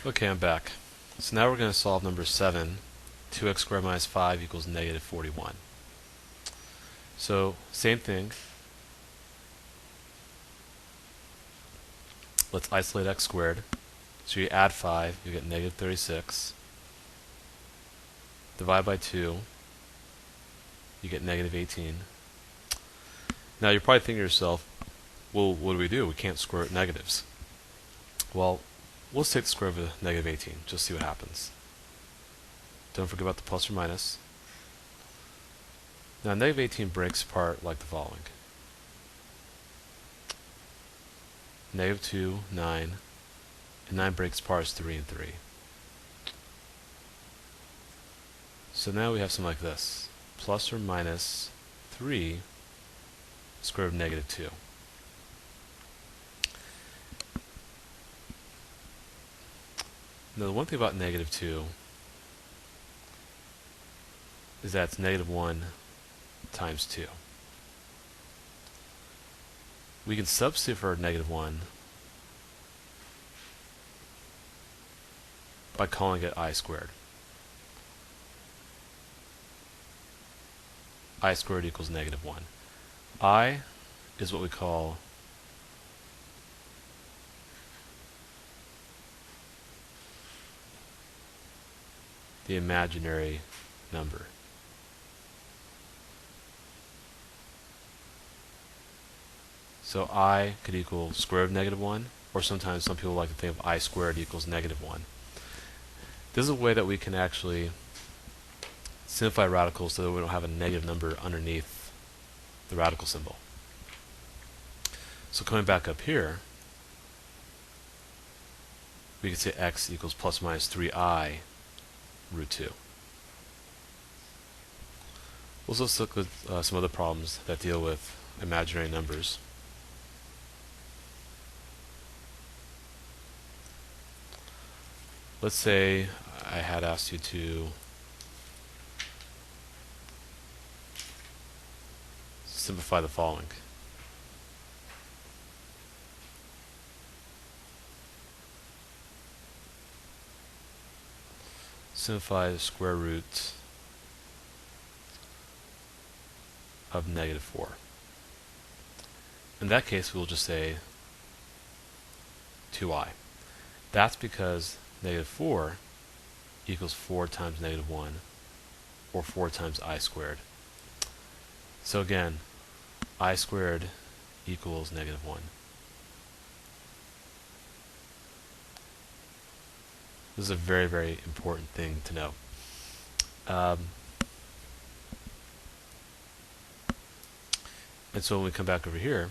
Okay, I'm back. So now we're going to solve number 7. 2x squared minus 5 equals negative 41. So, same thing. Let's isolate x squared. So you add 5, you get negative 36. Divide by 2, you get negative 18. Now you're probably thinking to yourself, well, what do? We can't square root negatives. Well, let's take the square root of negative 18, just see what happens. Don't forget about the plus or minus. Now negative 18 breaks apart like the following. Negative 2, 9, and 9 breaks apart as 3 and 3. So now we have something like this. Plus or minus 3 square root of negative 2. Now the one thing about negative 2 is that it's negative 1 times 2. We can substitute for negative 1 by calling it I squared. I squared equals negative 1. I is what we call the imaginary number. So I could equal square root of negative 1, or sometimes some people like to think of I squared equals negative 1. This is a way that we can actually simplify radicals so that we don't have a negative number underneath the radical symbol. So coming back up here, we can say x equals plus or minus 3i root 2. We'll also look at some other problems that deal with imaginary numbers. Let's say I had asked you to simplify the following. Simplify the square root of negative 4. In that case, we'll just say 2i. That's because negative 4 equals 4 times negative 1, or 4 times I squared. So again, I squared equals negative 1. This is a very, very important thing to know. And so when we come back over here,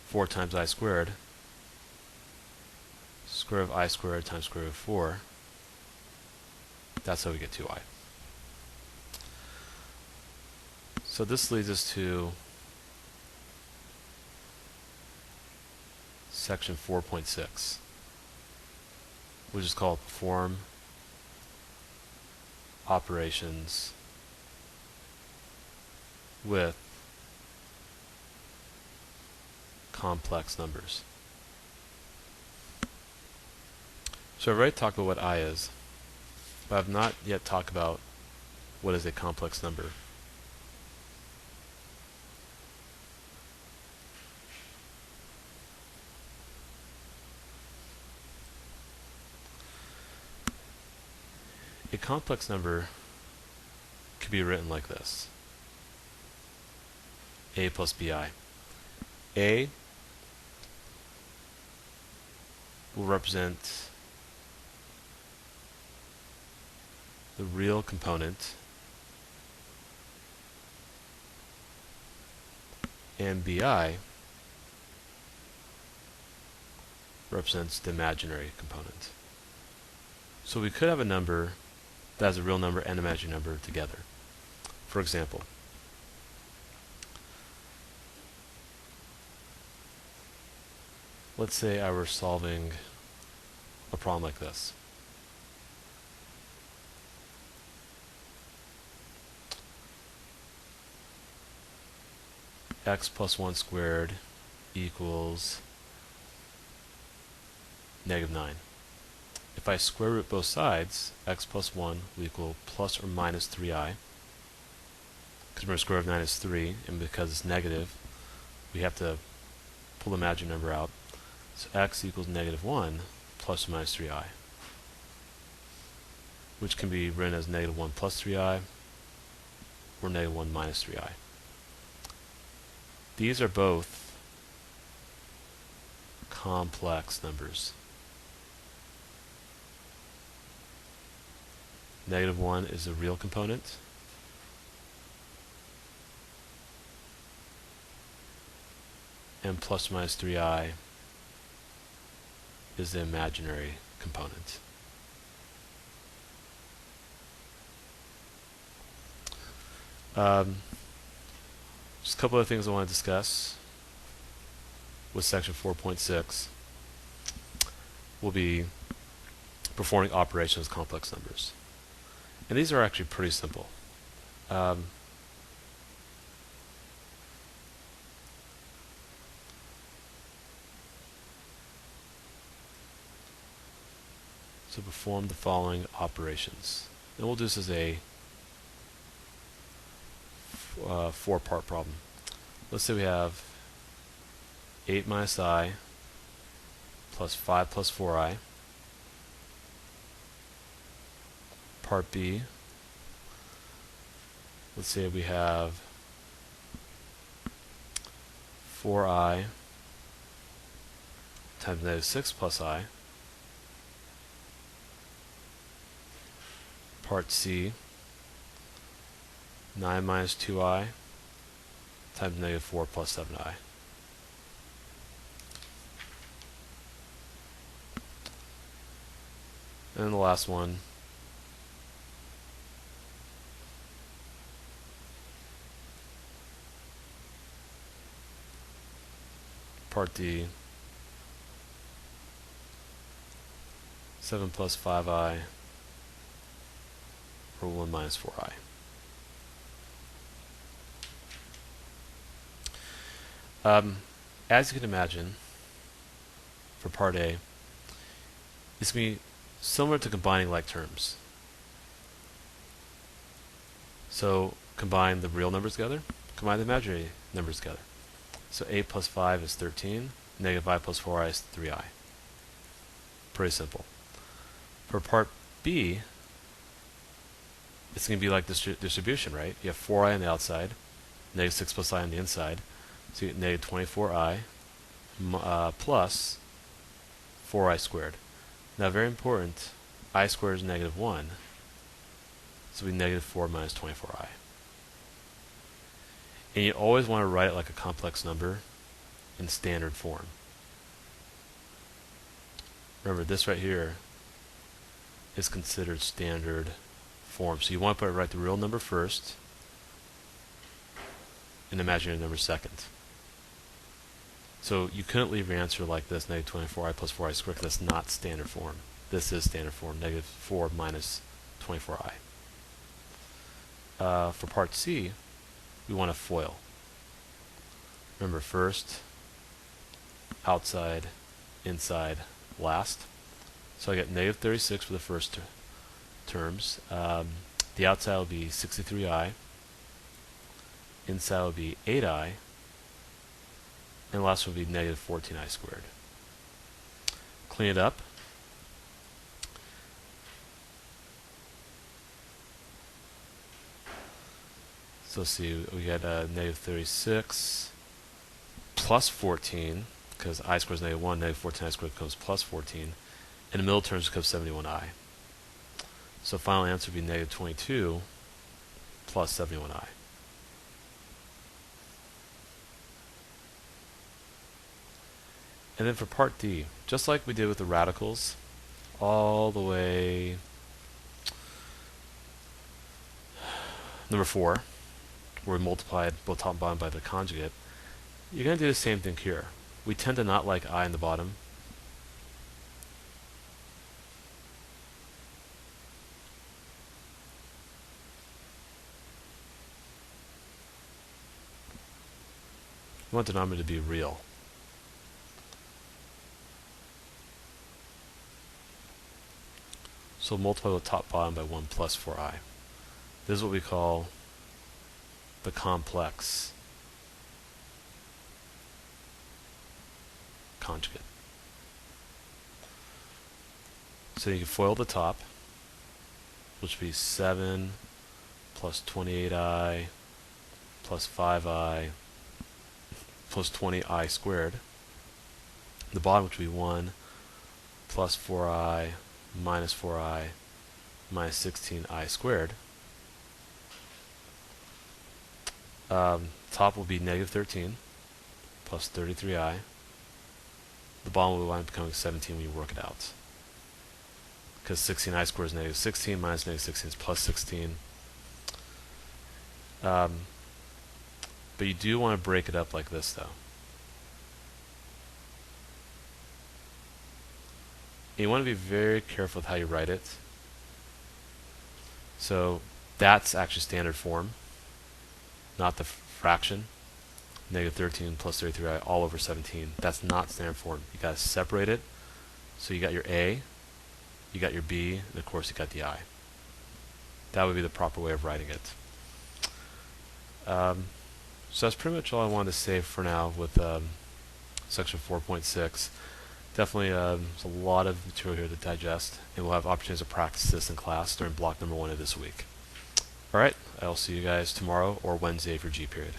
four times I squared, square root of I squared times square root of 4, that's how we get 2i. So this leads us to section 4.6, which is called perform operations with complex numbers. So I've already talked about what I is, but I've not yet talked about what is a complex number. A complex number could be written like this. A plus bi. A will represent the real component, and bi represents the imaginary component. So we could have a number that has a real number and imaginary number together. For example, let's say I were solving a problem like this. x plus 1 squared equals negative 9. If I square root both sides, x plus 1 will equal plus or minus 3i. Because remember, square root of 9 is 3, and because it's negative, we have to pull the imaginary number out. So x equals negative 1 plus or minus 3i, which can be written as negative 1 plus 3i or negative 1 minus 3i. These are both complex numbers. Negative 1 is a real component. And plus or minus 3i is the imaginary component. Just a couple of things I want to discuss with section 4.6. We'll be performing operations with complex numbers. And these are actually pretty simple. So perform the following operations. And we'll do this as a four-part problem. Let's say we have 8 minus I plus 5 plus 4i. Part B, let's say we have 4i times negative 6 plus I. Part C, 9 minus 2i times negative 4 plus 7i. And then the last one, Part D, 7 plus 5i or 1 minus 4i. As you can imagine, for part A, it's going to be similar to combining like terms. So combine the real numbers together, combine the imaginary numbers together. So 8 plus 5 is 13, negative I plus 4i is 3i. Pretty simple. For part B, it's going to be like this distribution, right? You have 4i on the outside, negative 6 plus I on the inside. So you get negative 24i plus 4i squared. Now, very important, I squared is negative 1. So it'll be negative 4 minus 24i. And you always want to write it like a complex number in standard form. Remember, this right here is considered standard form. So you want to write the real number first and imaginary number second. So you couldn't leave your answer like this, negative 24i plus 4i squared, because that's not standard form. This is standard form, negative 4 minus 24i. For part C, we want a FOIL. Remember, first, outside, inside, last. So I get negative 36 for the first terms. The outside will be 63i. Inside will be 8i. And the last will be negative 14i squared. Clean it up. So see, we got negative 36 plus 14, because I squared is negative 1, negative 14i squared becomes plus 14. And the middle terms becomes 71i. So final answer would be negative 22 plus 71i. And then for part D, just like we did with the radicals, all the way number 4, where we multiplied both top and bottom by the conjugate, you're going to do the same thing here. We tend to not like I in the bottom. We want the denominator to be real. So we'll multiply the top bottom by 1 plus 4i. This is what we call the complex conjugate. So you can FOIL the top, which would be 7 plus 28i plus 5i plus 20i squared. The bottom, which would be 1 plus 4i minus 4i minus 16i squared. Top will be negative 13 plus 33i. The bottom will wind up becoming 17 when you work it out, because 16i squared is negative 16 minus negative 16 is plus 16. But you do want to break it up like this, though. And you want to be very careful with how you write it. So that's actually standard form, not the fraction. Negative 13 plus 33i all over 17. That's not standard form. You got to separate it. So you got your a, you got your b, and of course you got the I. That would be the proper way of writing it. So that's pretty much all I wanted to say for now with section 4.6. Definitely there's a lot of material here to digest, and we'll have opportunities to practice this in class during block number 1 of this week. Alright, I'll see you guys tomorrow or Wednesday for G period.